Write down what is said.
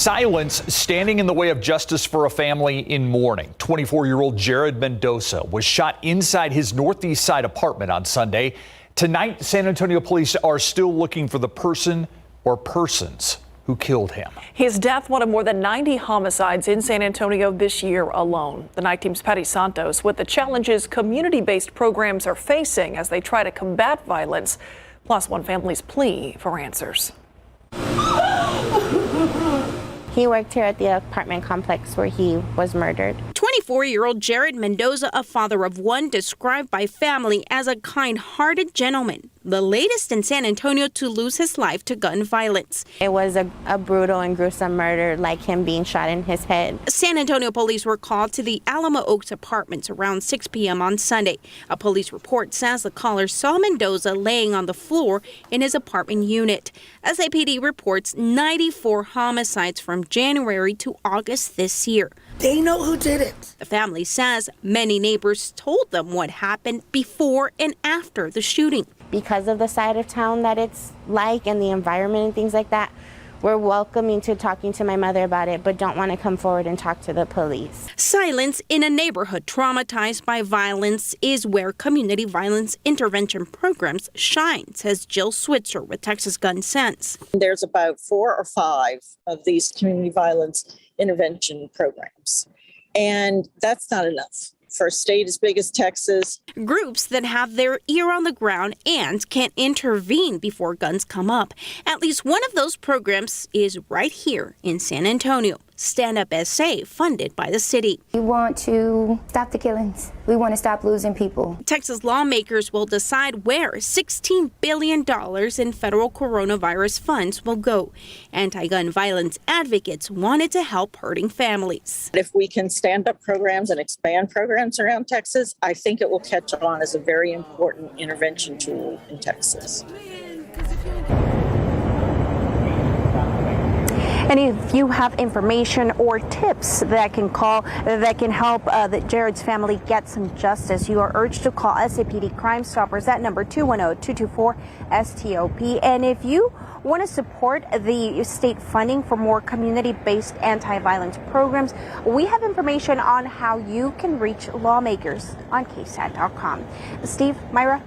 Silence standing in the way of justice for a family in mourning. 24-year-old Jared Mendoza was shot inside his northeast side apartment on Sunday. Tonight, San Antonio police are still looking for the person or persons who killed him. His death, one of more than 90 homicides in San Antonio this year alone. The night team's Patty Santos with the challenges community-based programs are facing as they try to combat violence, plus one family's plea for answers. He worked here at the apartment complex where he was murdered. 24-year-old Jared Mendoza, a father of one, described by family as a kind-hearted gentleman, the latest in San Antonio to lose his life to gun violence. It was a brutal and gruesome murder, like him being shot in his head. San Antonio police were called to the Alamo Oaks apartments around 6 p.m. on Sunday. A police report says the caller saw Mendoza laying on the floor in his apartment unit. SAPD reports 94 homicides from January to August this year. They know who did it. The family says many neighbors told them what happened before and after the shooting. Because of the side of town that it's like and the environment and things like that, we're welcoming to talking to my mother about it, but don't want to come forward and talk to the police. Silence in a neighborhood traumatized by violence is where community violence intervention programs shine, says Jill Switzer with Texas Gun Sense. There's about 4 or 5 of these community violence intervention programs, and that's not enough for a state as big as Texas. Groups that have their ear on the ground and can intervene before guns come up. At least one of those programs is right here in San Antonio. Stand Up SA, funded by the city. We want to stop the killings. We want to stop losing people. Texas lawmakers will decide where $16 billion in federal coronavirus funds will go. Anti-gun violence advocates wanted to help hurting families. If we can stand up programs and expand programs around Texas, I think it will catch on as a very important intervention tool in Texas. And if you have information or tips that can help Jared's family get some justice, you are urged to call SAPD Crime Stoppers at number 210-224-STOP. And if you want to support the state funding for more community-based anti-violence programs, we have information on how you can reach lawmakers on KSAT.com. Steve, Myra.